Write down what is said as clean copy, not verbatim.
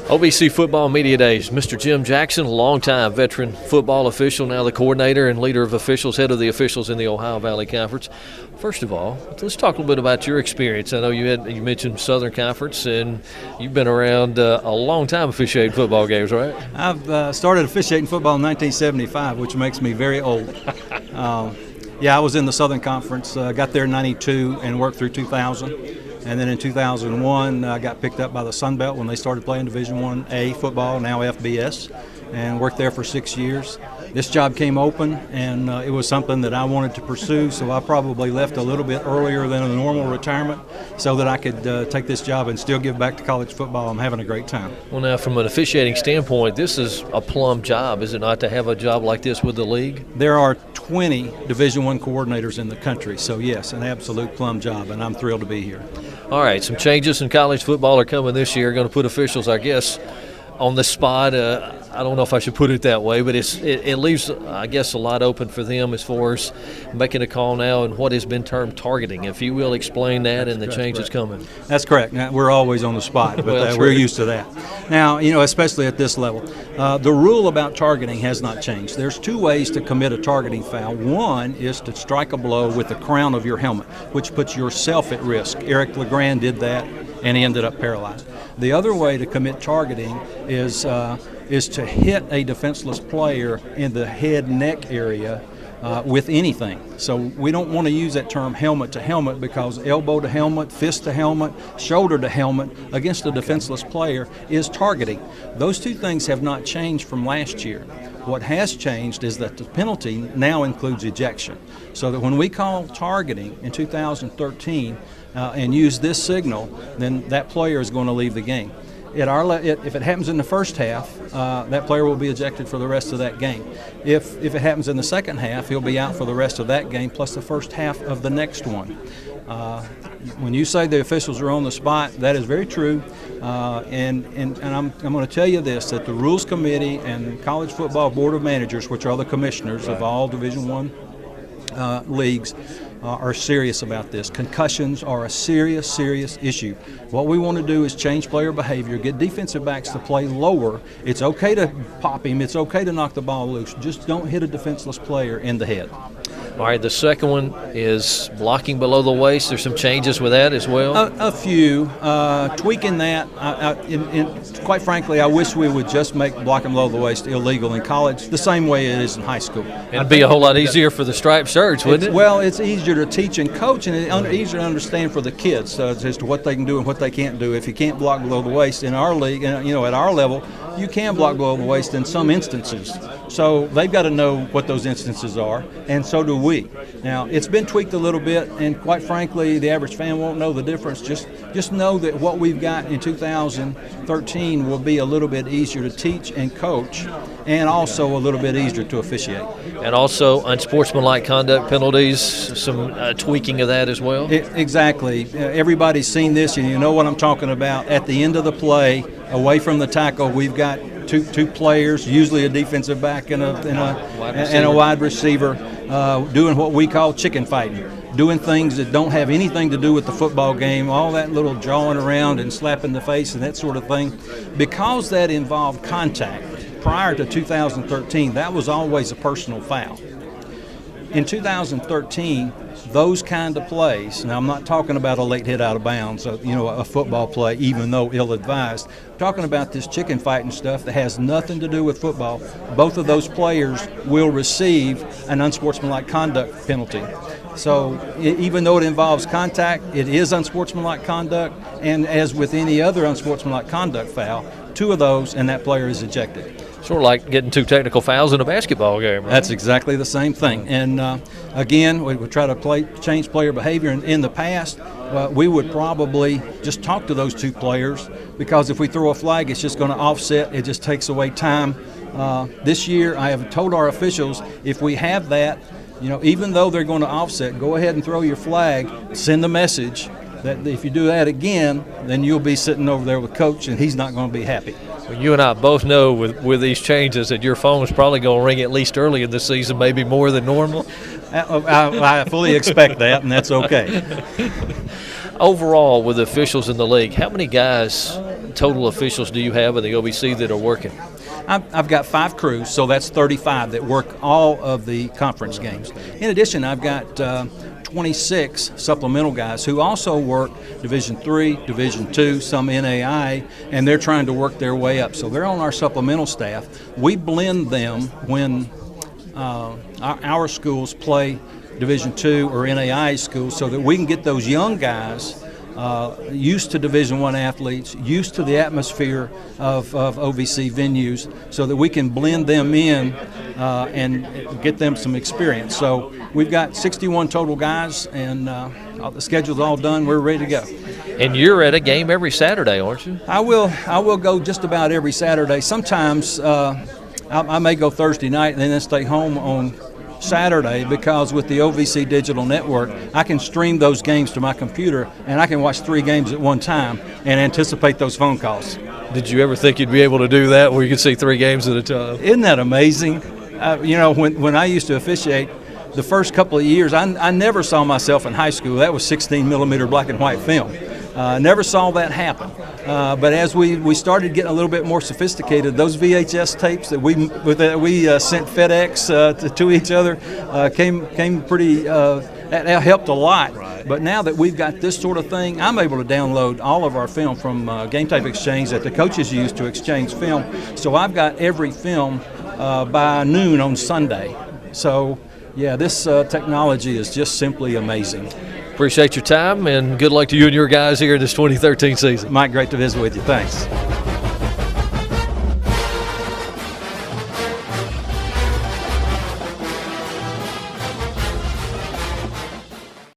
OVC Football Media Days. Mr. Jim Jackson, longtime veteran football official, now the coordinator and leader of officials, head of the officials in the Ohio Valley Conference. First of all, let's talk a little bit about your experience. I know you mentioned Southern Conference, and you've been around a long time officiating football games, right? I've started officiating football in 1975, which makes me very old. I was in the Southern Conference, got there in 92 and worked through 2000. And then in 2001, I got picked up by the Sun Belt when they started playing Division I-A football, now FBS, and worked there for 6 years. This job came open, and it was something that I wanted to pursue, so I probably left a little bit earlier than a normal retirement so that I could take this job and still give back to college football. I'm having a great time. Well, now, from an officiating standpoint, this is a plum job, is it not, to have a job like this with the league? There are 20 Division I coordinators in the country, so yes, an absolute plum job, and I'm thrilled to be here. All right, some changes in college football are coming this year, going to put officials, I guess, on the spot. I don't know if I should put it that way, but it leaves, I guess, a lot open for them as far as making a call now and what has been termed targeting. If you will explain that and the changes coming. That's correct. Now, we're always on the spot, but Well, we're used to that. Now, especially at this level, the rule about targeting has not changed. There's two ways to commit a targeting foul. One is to strike a blow with the crown of your helmet, which puts yourself at risk. Eric LeGrand did that, and he ended up paralyzed. The other way to commit targeting is to hit a defenseless player in the head-neck area with anything. So we don't want to use that term helmet to helmet, because elbow to helmet, fist to helmet, shoulder to helmet against a defenseless player is targeting. Those two things have not changed from last year. What has changed is that the penalty now includes ejection. So that when we call targeting in 2013 and use this signal, then that player is going to leave the game. If it happens in the first half, that player will be ejected for the rest of that game. If it happens in the second half, he'll be out for the rest of that game plus the first half of the next one. When you say the officials are on the spot, that is very true. And I'm going to tell you this, that the Rules Committee and College Football Board of Managers, which are the commissioners of all Division I leagues, are serious about this. Concussions are a serious issue. What we want to do is change player behavior, get defensive backs to play lower. It's okay to pop him. It's okay to knock the ball loose. Just don't hit a defenseless player in the head. All right, the second one is blocking below the waist. There's some changes with that as well? A few. Tweaking that. Quite frankly, I wish we would just make blocking below the waist illegal in college the same way it is in high school. It'd be a whole lot easier for the striped shirts, wouldn't it? Well, it's easier to teach and coach, and it's easier to understand for the kids as to what they can do and what they can't do. If you can't block below the waist in our league, at our level, you can block below the waist in some instances. So they've got to know what those instances are, and so do we. Now, it's been tweaked a little bit, and quite frankly, the average fan won't know the difference. Just know that what we've got in 2013 will be a little bit easier to teach and coach, and also a little bit easier to officiate. And also unsportsmanlike conduct penalties, some tweaking of that as well? Exactly. Everybody's seen this, and you know what I'm talking about. At the end of the play, away from the tackle, we've got two players, usually a defensive back and a wide receiver, doing what we call chicken fighting, doing things that don't have anything to do with the football game, all that little jawing around and slapping the face and that sort of thing. Because that involved contact prior to 2013, that was always a personal foul. In 2013, those kind of plays, now I'm not talking about a late hit out of bounds, a football play, even though ill-advised. I'm talking about this chicken fighting stuff that has nothing to do with football. Both of those players will receive an unsportsmanlike conduct penalty. So even though it involves contact, it is unsportsmanlike conduct, and as with any other unsportsmanlike conduct foul, two of those and that player is ejected. Sort of like getting two technical fouls in a basketball game, right? That's exactly the same thing. And again, we would try to change player behavior. In the past, we would probably just talk to those two players, because if we throw a flag, it's just going to offset. It just takes away time. This year, I have told our officials, if we have that, even though they're going to offset, go ahead and throw your flag, send the message that if you do that again, then you'll be sitting over there with Coach, and he's not going to be happy. Well, you and I both know with these changes that your phone's probably going to ring at least early in the season, maybe more than normal. I fully expect that, and that's okay. Overall, with the officials in the league, how many guys total officials do you have in the OVC that are working? I've got 5 crews, so that's 35 that work all of the conference games. In addition, I've got 26 supplemental guys who also work Division III, Division II, some NAI, and they're trying to work their way up. So they're on our supplemental staff. We blend them when our schools play Division II or NAI schools so that we can get those young guys used to Division I athletes, used to the atmosphere of OVC venues, so that we can blend them in and get them some experience. So we've got 61 total guys, and the schedule's all done. We're ready to go. And you're at a game every Saturday, aren't you? I will go just about every Saturday. Sometimes I may go Thursday night and then stay home on Saturday, because with the OVC Digital Network, I can stream those games to my computer, and I can watch 3 games at one time and anticipate those phone calls. Did you ever think you'd be able to do that, where you could see 3 games at a time? Isn't that amazing? When I used to officiate, the first couple of years, I never saw myself in high school. That was 16 millimeter black and white film. Never saw that happen. But as we started getting a little bit more sophisticated, those VHS tapes that we sent FedEx to each other came pretty. That helped a lot. Right. But now that we've got this sort of thing, I'm able to download all of our film from Game Tape Exchange that the coaches use to exchange film. So I've got every film by noon on Sunday. So yeah, this technology is just simply amazing. Appreciate your time, and good luck to you and your guys here in this 2013 season. Mike, great to visit with you. Thanks.